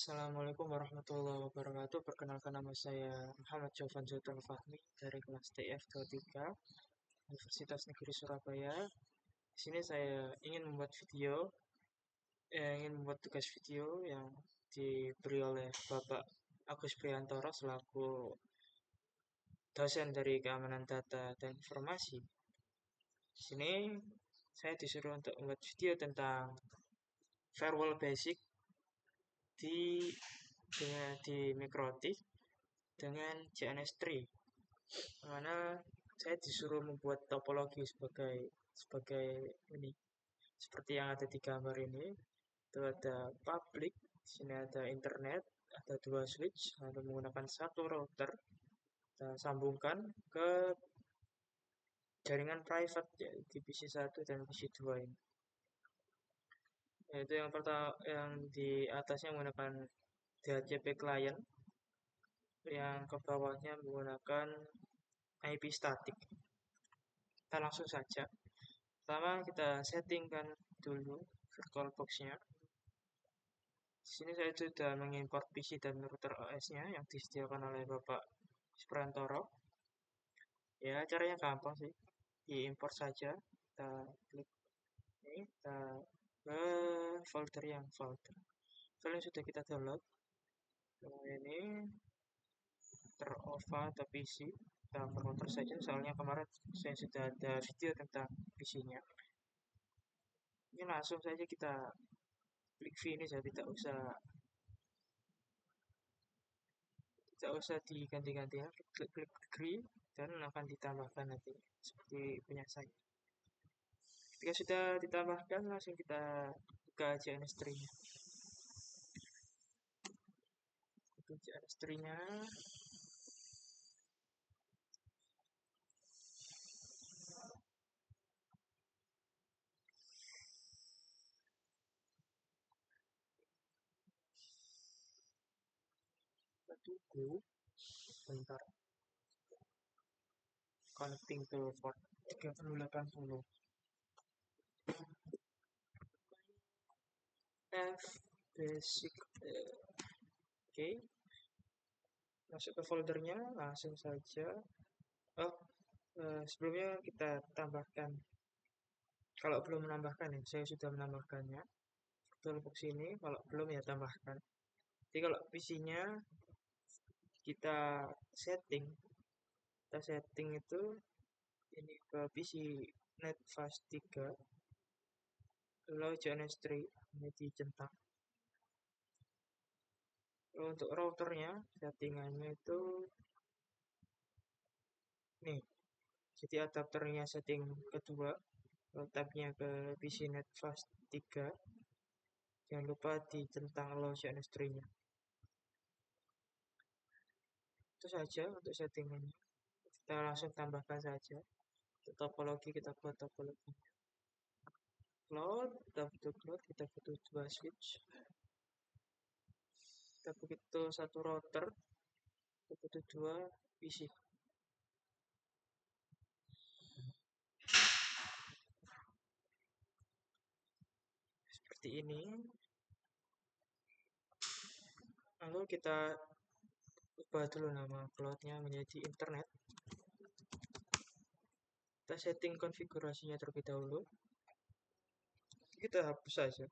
Assalamualaikum warahmatullahi wabarakatuh. Perkenalkan nama saya Muhammad Jovan Zultan Fahmi dari kelas TF23 Universitas Negeri Surabaya. Di sini saya ingin membuat tugas video yang diberi oleh Bapak Agus Priantoro selaku dosen dari Keamanan Data dan Informasi. Di sini saya disuruh untuk membuat video tentang firewall basic di di Mikrotik dengan JNS3, mana saya disuruh membuat topologi sebagai ini seperti yang ada di gambar ini. Itu ada public, di sini ada internet, ada dua switch, lalu menggunakan satu router kita sambungkan ke jaringan private ya, di PC1 dan PC2 ini. Yaitu yang pertama yang di atasnya menggunakan DHCP client, yang ke bawahnya menggunakan IP static. Kita langsung saja. Pertama kita settingkan dulu VirtualBox-nya. Di sini saya sudah mengimport PC dan router OS-nya yang disediakan oleh Bapak Sprantoro. Ya, caranya gampang sih. Diimport saja. Kita klik ini, kita ke folder file yang sudah kita download. Ini terova atau PC. Kita converter saja, soalnya kemarin saya sudah ada video tentang PC-nya. Ini langsung saja kita klik finish ya, tidak usah diganti-ganti ya, klik agree dan akan ditambahkan nanti seperti punya saya. Ketika sudah ditambahkan, langsung kita buka JNS3-nya. Buka JNS3-nya. Kita tunggu sebentar. Connecting to port 3080. F basic. Oke. Masuk ke foldernya, langsung saja. Sebelumnya kita tambahkan. Kalau belum menambahkan ya, saya sudah menambahkannya. VirtualBox ini, kalau belum ya tambahkan. Jadi kalau PC-nya kita setting, itu ini ke PC NetFast 3, lalu JNS3 ini dicentang. Lalu untuk routernya, settingannya itu nih. Jadi adapternya setting kedua, tabnya ke PC NetFast 3. Jangan lupa dicentang low JNS3-nya. Itu saja untuk settingannya. Kita langsung tambahkan saja. Untuk topologi kita buat topologi. Cloud, kita butuh dua switch. Kita butuh satu router. Kita butuh dua PC. Seperti ini. Lalu kita ubah dulu nama cloudnya menjadi internet. Kita setting konfigurasinya terlebih dahulu. Kita hapus saja.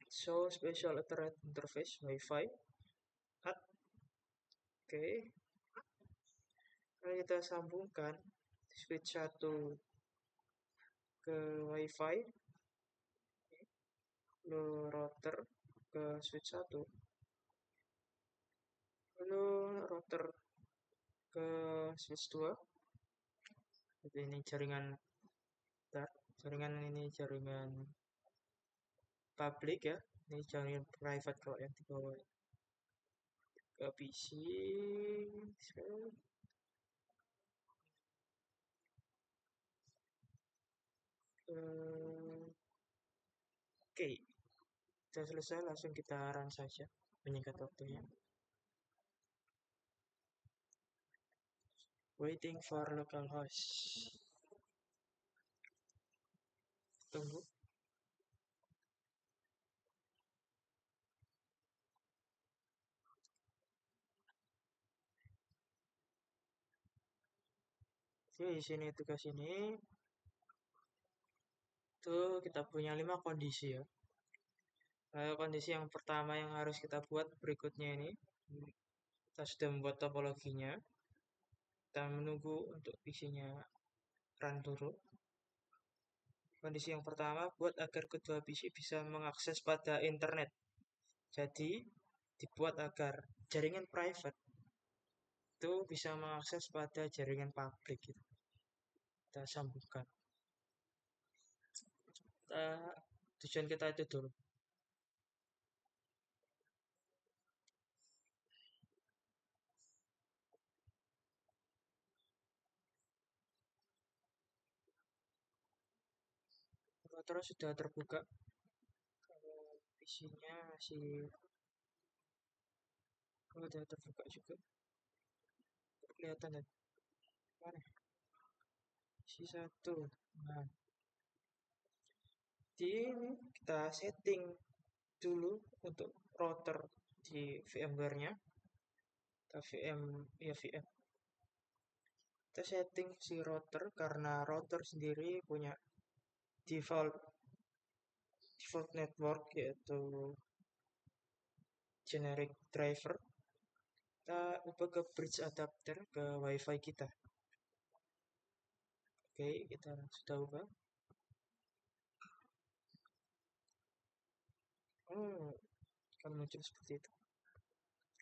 Show special Ethernet interface Wi-Fi. Oke. Kalau kita sambungkan switch 1 ke Wi-Fi, lalu router ke switch 1, lalu router ke switch 2. Jadi ini jaringan public ya, ini jaringan private kalau yang di bawah. Ke PC. Oke, sudah selesai, langsung kita run saja, menyingkat waktunya. Waiting for localhost. Tunggu. Jadi di sini tugas ini itu kita punya 5 kondisi ya. Kondisi yang pertama yang harus kita buat berikutnya ini, kita sudah membuat topologinya. Kita menunggu untuk PC-nya run dulu. Kondisi yang pertama, buat agar kedua PC bisa mengakses pada internet. Jadi, dibuat agar jaringan private itu bisa mengakses pada jaringan publik gitu. Kita sambungkan. Tujuan kita itu dulu. Terus sudah terbuka. Kalau PC-nya masih sudah terbuka juga. Kelihatan ya. Mana? PC 1. Nah, di ini kita setting dulu untuk router di VMware-nya. Kita VM. Kita setting si router karena router sendiri punya default network yaitu generic driver. Kita ubah ke bridge adapter ke WiFi kita. Oke, kita sudah ubah. Oh, kan muncul seperti itu.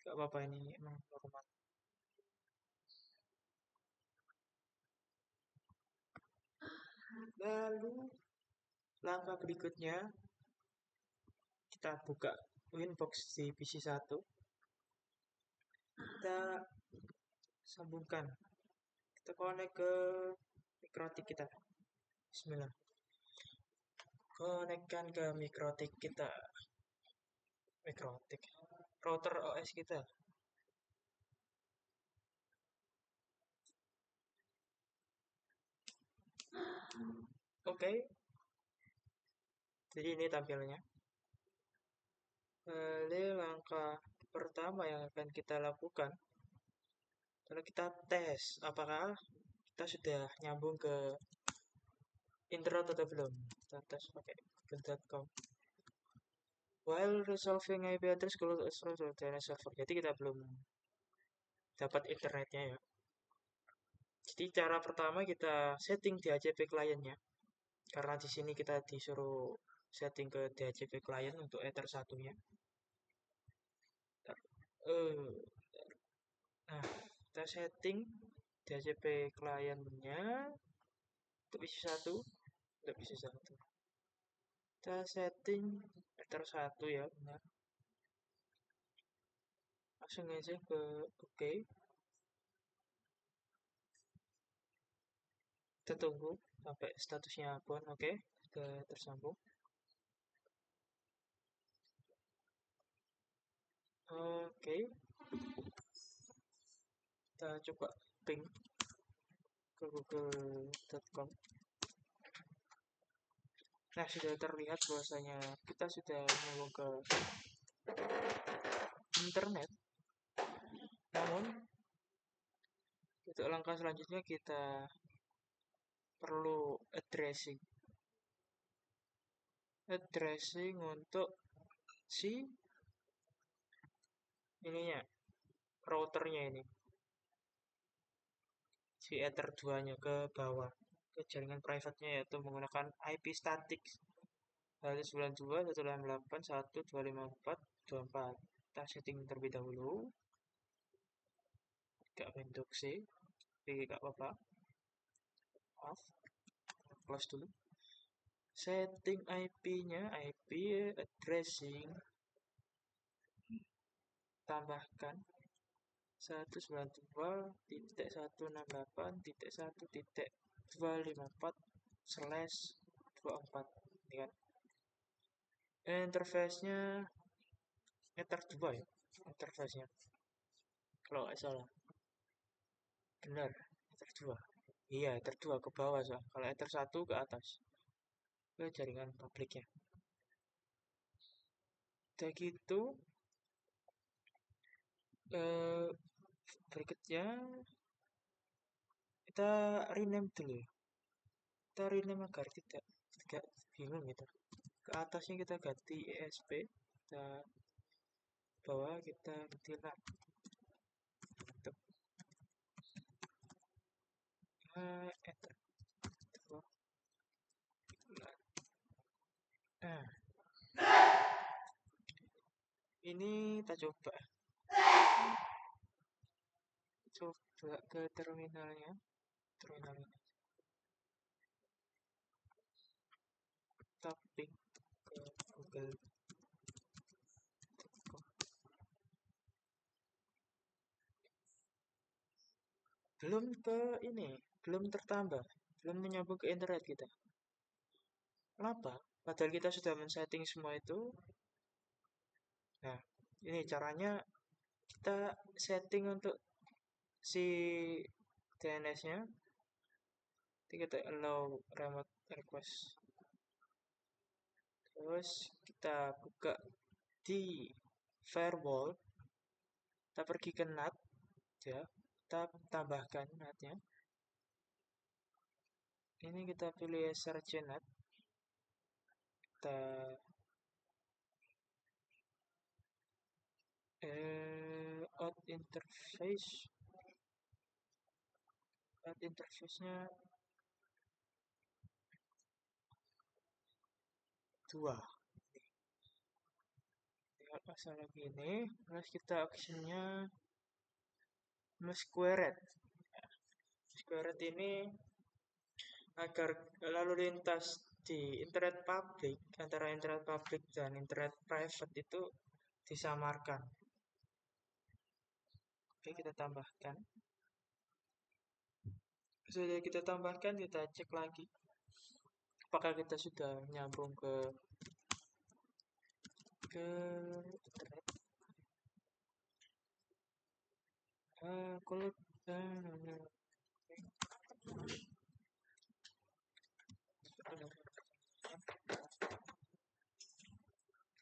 Gak apa-apa, ini emang normal. Lalu langkah berikutnya kita buka Winbox di PC 1. Kita sambungkan. Kita connect ke mikrotik kita. Bismillah. Konekkan ke mikrotik kita. Mikrotik. Router OS kita. Oke. Jadi ini tampilannya. Lalu langkah pertama yang akan kita lakukan kalau kita tes apakah kita sudah nyambung ke internet atau belum. Kita tes pakai google.com. While resolving IP address kalau DNS server. Jadi kita belum dapat internetnya ya. Jadi cara pertama kita setting DHCP kliennya. Karena di sini kita disuruh setting ke DHCP client untuk Ether satunya. Nah, kita setting DHCP kliennya untuk PC 1. Untuk PC 1. Kita setting Ether 1 ya, benar. Langsung aja ke OK. Kita tunggu sampai statusnya pun oke, sudah tersambung. Oke. Kita coba ping ke google.com. Nah, sudah terlihat bahwasanya kita sudah nyambung ke internet. Namun, untuk langkah selanjutnya kita perlu addressing untuk si ininya, routernya ini, si Ether 2 nya ke bawah ke jaringan private-nya, yaitu menggunakan IP static 192.168.1.254.24. Kita setting terlebih dahulu. Gak bentuk C, tapi gak apa-apa. Maaf, close dulu. Setting IP-nya, IP addressing, tambahkan 192.168.1.254/24. Ini kan interface-nya Ether 2 ya, interface-nya kalau nggak salah. Benar, Ether 2. Iya, Ether 2 ke bawah soal. Kalau Ether 1 ke atas. Ke jaringan publiknya. Udah gitu, berikutnya kita rename dulu ya. Kita rename agar tidak bingung gitu. Ke atasnya kita ganti ESP, kita bawah kita ganti LAN. Enter. Nah, ini kita coba ke terminalnya. Kita ping ke Google. Belum tertambah, belum menyambung ke internet kita. Kenapa? Padahal kita sudah men-setting semua itu. Nah, ini caranya kita setting untuk si DNS-nya. Kita allow remote request. Terus kita buka di firewall. Kita pergi ke NAT, ya. Kita tambahkan NAT-nya. Ini kita pilih search NAT. Kita out interface-nya 2. Lihat masalah gini, terus kita actionnya squared. Squared ini agar lalu lintas di internet publik, antara internet publik dan internet private itu disamarkan. Oke, kita tambahkan. Sudah kita tambahkan, kita cek lagi apakah kita sudah nyambung ke internet. Kalau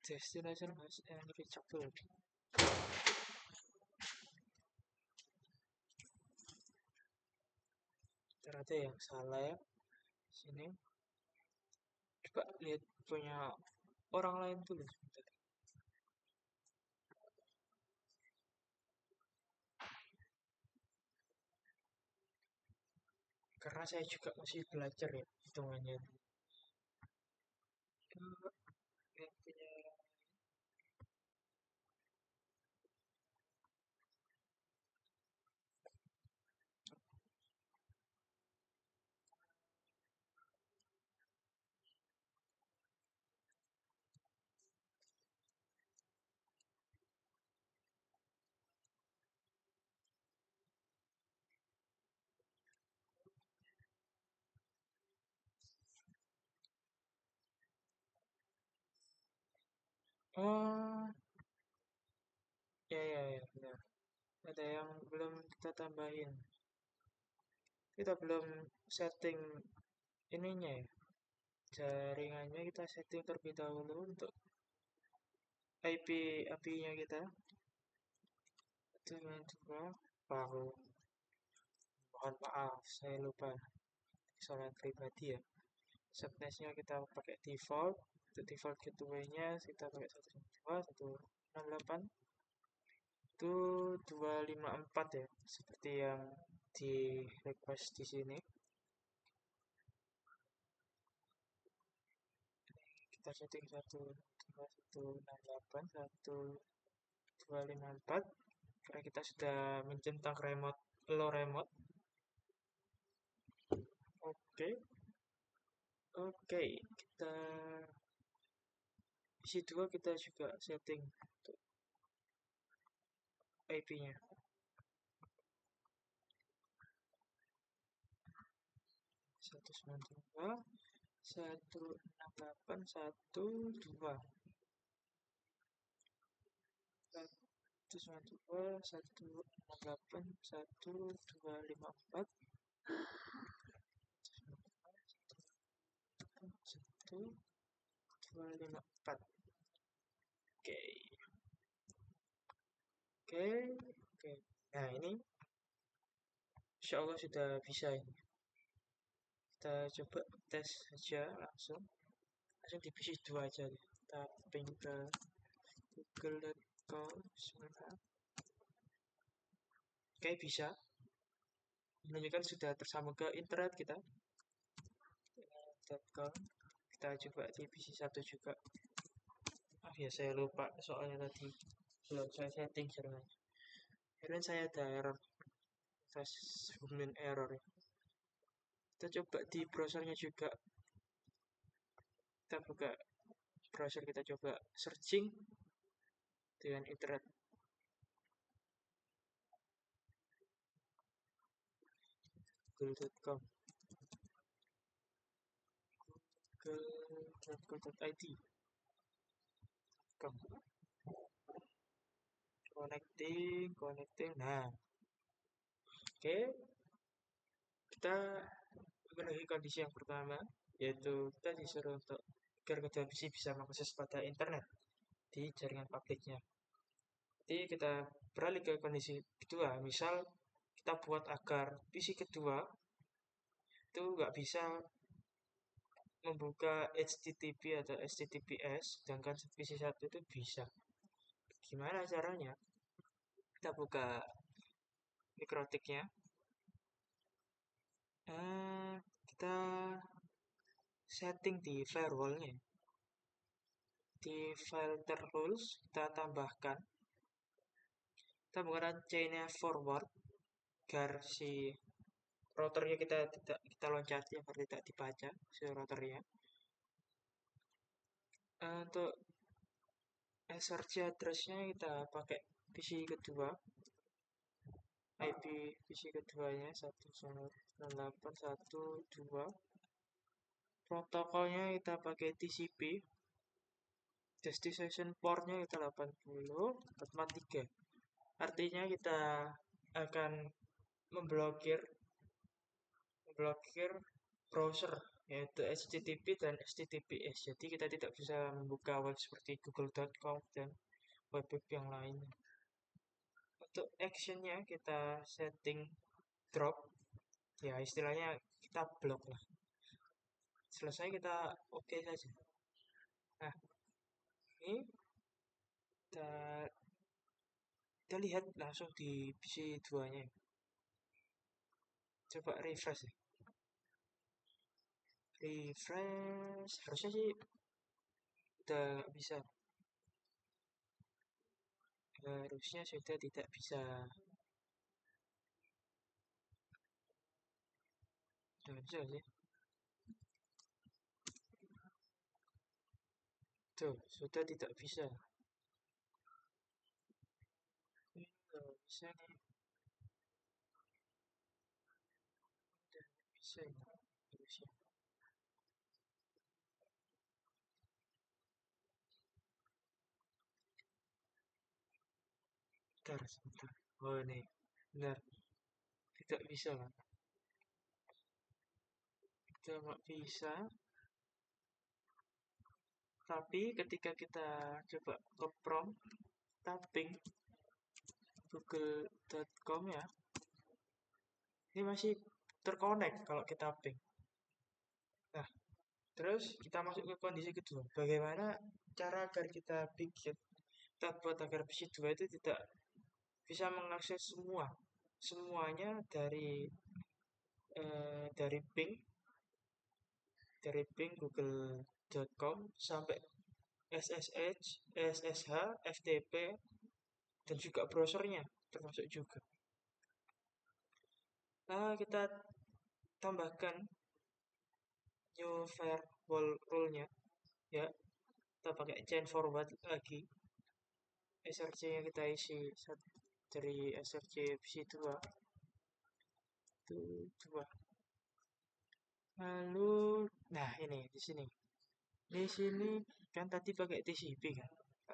destination host and reachable. Ternyata yang salah ya. Sini. Coba lihat punya orang lain dulu sebentar. Karena saya juga masih belajar ya hitungannya. Oh, ya, benar. Ada yang belum kita tambahin. Kita belum setting ininya ya. Jaringannya kita setting terlebih dahulu untuk IP-nya kita. Dengan juga baru. Mohon maaf, saya lupa. Kesalahan pribadi ya. Subnetnya kita pakai default. Untuk default gateway-nya kita pakai 192.168 itu 254 ya, seperti yang di request di sini. Kita setting 12168.1.254 karena kita sudah mencentang low remote. Oke, kita isi 2 kita juga setting untuk IP-nya. 192.168.1.2 192.168.1.254 1.254. Oke. Nah, ini Insya Allah sudah bisa ini. Kita coba tes saja langsung di PC2 aja deh. Kita ping ke google.com sebentar. Oke, bisa menunjukkan sudah tersambung ke internet kita. .com. Kita coba di PC1 juga. Ya saya lupa soalnya tadi belum saya setting jaringannya. Kemarin saya ada error, terus hubungin error ya. Kita coba di browsernya juga. Kita buka browser, kita coba searching dengan internet. google.com google.co.id connecting. Nah, oke, kita memenuhi kondisi yang pertama, yaitu kita disuruh untuk agar kedua PC bisa mengakses pada internet di jaringan publiknya. Jadi kita beralih ke kondisi kedua, misal kita buat agar PC kedua itu nggak bisa membuka HTTP atau HTTPS, sedangkan PC1 itu bisa. Gimana caranya? Kita buka mikrotiknya. Kita setting di firewallnya. Di filter rules kita tambahkan, kita menggunakan chainnya forward agar si routernya kita loncati agar tidak dibaca si routernya. Untuk SRC addressnya kita pakai PC kedua, IP PC keduanya 108.1.2. Protokolnya kita pakai TCP. Destination portnya kita 80.443. Artinya kita akan memblokir browser yaitu HTTP dan HTTPS. Jadi kita tidak bisa membuka web seperti google.com dan web yang lainnya. Untuk actionnya kita setting drop, ya istilahnya kita blok lah. Selesai kita oke saja. Nah, ini kita lihat langsung di PC 2-nya. Coba refresh ya. Refresh harusnya sih udah nggak bisa. Harusnya sudah tidak bisa. Nggak bisa sih. Tuh, sudah tidak bisa. Ini nggak bisa nih. Udah nggak bisa ini. Harusnya. Sebentar. Oh, ini. Benar. Tidak bisa kan? Tidak nggak bisa. Tapi ketika kita coba ke prompt, tapping google.com ya, ini masih terkonek kalau kita ping. Nah, terus kita masuk ke kondisi kedua. Bagaimana cara agar kita buat agar PC2 itu tidak bisa mengakses semuanya dari ping google.com sampai SSH, SSH, FTP, dan juga browsernya termasuk juga. Nah, kita tambahkan new firewall rule-nya ya. Kita pakai chain forward lagi. SRC-nya kita isi dari SRC PC2 itu 2. Lalu nah ini di sini. Di sini kan tadi pakai TCP kan.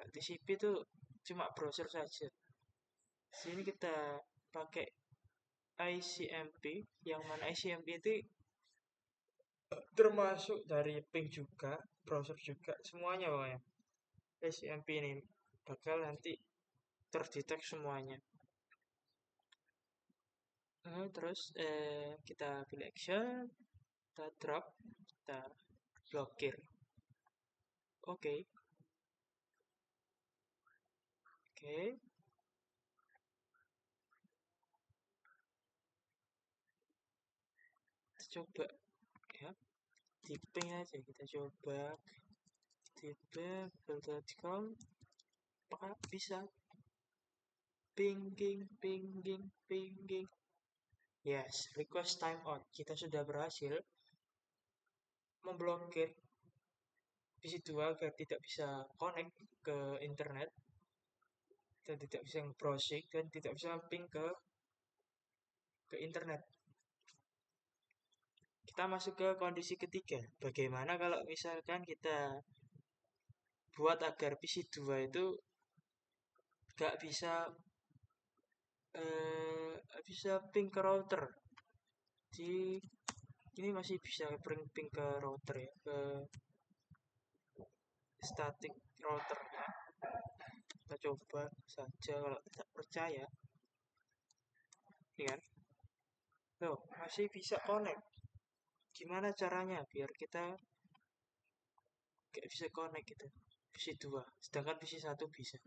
TCP itu cuma browser saja. Di sini kita pakai ICMP, yang mana ICMP itu termasuk dari ping juga, browser juga, semuanya pokoknya. ICMP ini bakal nanti terdetek semuanya. Terus kita pilih action, kita drop, kita blokir. Oke, oke. Kita coba ya, di ping aja kita coba di build.com apakah bisa pinging pinging pinging. Yes, request timeout. Kita sudah berhasil memblokir PC2 agar tidak bisa connect ke internet dan tidak bisa browsing dan tidak bisa ping ke internet. Kita masuk ke kondisi ketiga. Bagaimana kalau misalkan kita buat agar PC2 itu gak bisa ping ke router. Di ini masih bisa ping ke router ya, ke static router. Kita coba saja kalau tidak percaya. Ini kan? Loh, masih bisa connect. Gimana caranya biar kita gak bisa connect gitu? PC2, sedangkan PC1 bisa.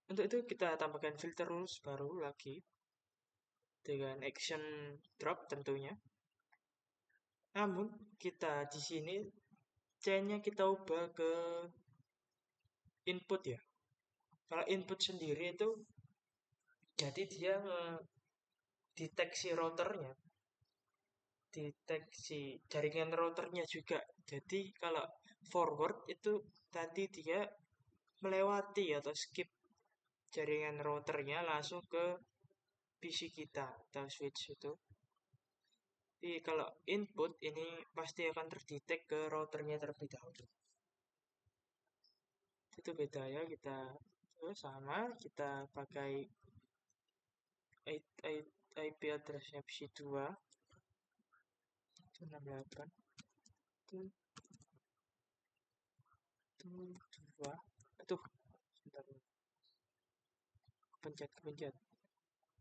Untuk itu kita tambahkan filter rules baru lagi dengan action drop tentunya. Namun kita di sini C-nya kita ubah ke input ya. Kalau input sendiri itu jadi dia deteksi routernya, deteksi jaringan routernya juga. Jadi kalau forward itu tadi dia melewati atau skip jaringan routernya langsung ke PC kita atau switch itu. Jadi kalau input ini pasti akan terdetek ke routernya terlebih dahulu. Itu beda ya, kita sama, kita pakai IP addressnya PC2 itu 68 itu 2 aduh sebentar kepencet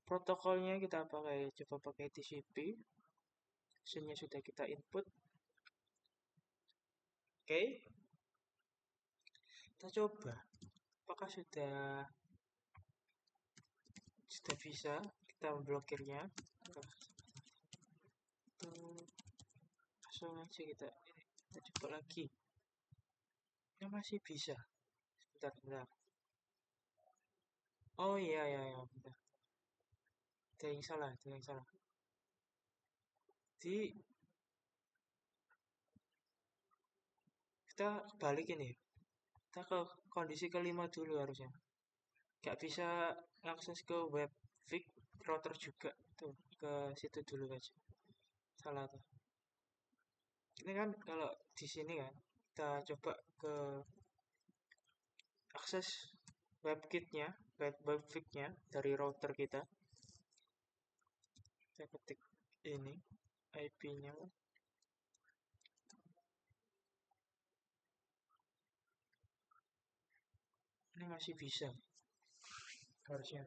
protokolnya kita coba pakai TCP. Hasilnya sudah kita input. Oke, kita coba apakah sudah bisa kita memblokirnya. Langsung aja kita coba lagi. Ini masih bisa. Bentar. Oh iya, bentar. Ada yang salah. Jadi kita balik ini. Kita ke kondisi kelima dulu harusnya. Gak bisa akses ke webfig router juga. Tuh, ke situ dulu aja. Salah tuh. Ini kan kalau di sini kan kita coba ke akses webkitnya, webfignya dari router kita. Saya ketik ini IP-nya. Ini masih bisa harusnya.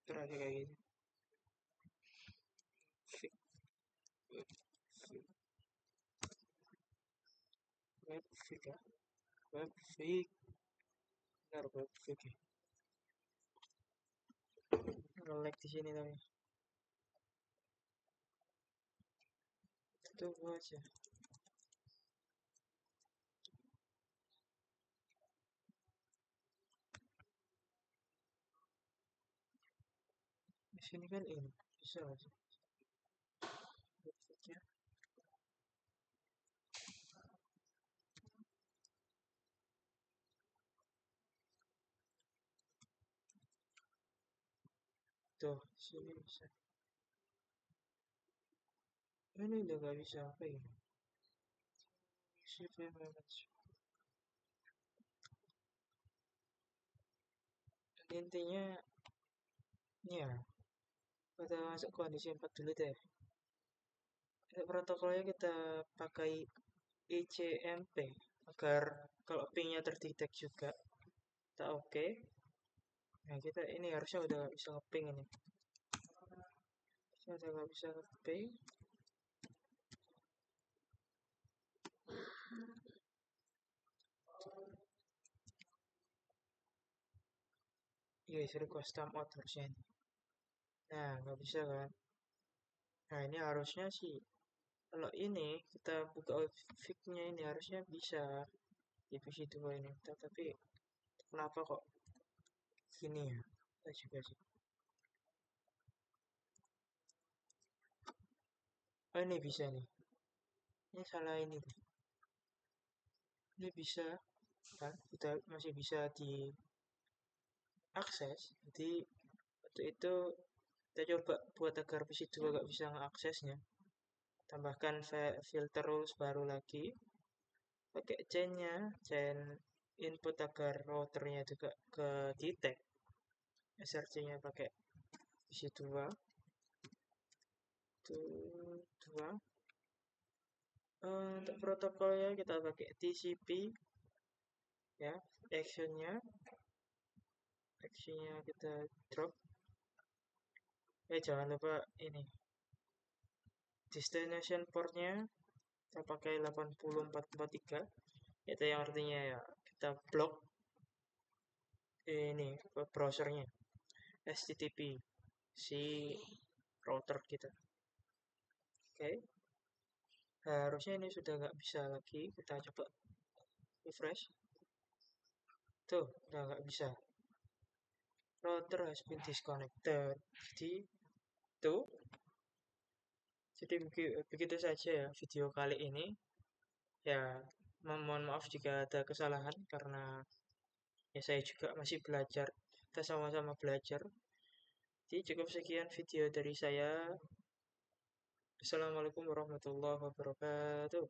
Terakhir kayak gini. Webfig ya. Webfig. Benar webfig ya. Nge-lag di sini tapi. Tunggu aja. Di sini kan ini bisa aja. Webfignya. Tuh, sini bisa. Ini udah gak bisa apa ya? Shift manage. Intinya, ya, kita masuk kondisi 4 dulu deh. Protokolnya kita pakai ICMP agar kalau pingnya terdetek juga kita oke. Nah kita ini harusnya udah gak bisa ngeping ini, harusnya udah gak bisa ngeping. Yes, request timeout harusnya ini. Nah nggak bisa kan. Nah ini harusnya sih kalau ini kita buka fix-nya ini harusnya bisa di PC2 ini, tapi kenapa kok gini ya? Kita juga sih. Oh ini bisa nih. Ini salah ini tuh. Ini bisa kan? Kita masih bisa diakses. Jadi waktu itu kita coba buat agar PC2 gak bisa mengaksesnya. Tambahkan filter rules baru lagi. Pakai chain input agar routernya juga ke detect. SRC-nya pakai PC2. Itu 2. Untuk protokolnya kita pakai TCP ya, actionnya kita drop. Jangan lupa ini destination portnya kita pakai 80443, itu yang artinya ya kita blok ini browsernya HTTP si router kita. Oke, harusnya ini sudah nggak bisa lagi. Kita coba refresh. Tuh udah nggak bisa, router has been disconnected. Tuh jadi begitu saja ya video kali ini ya. Mohon maaf jika ada kesalahan karena ya saya juga masih belajar, kita sama-sama belajar. Jadi cukup sekian video dari saya. Assalamualaikum warahmatullahi wabarakatuh.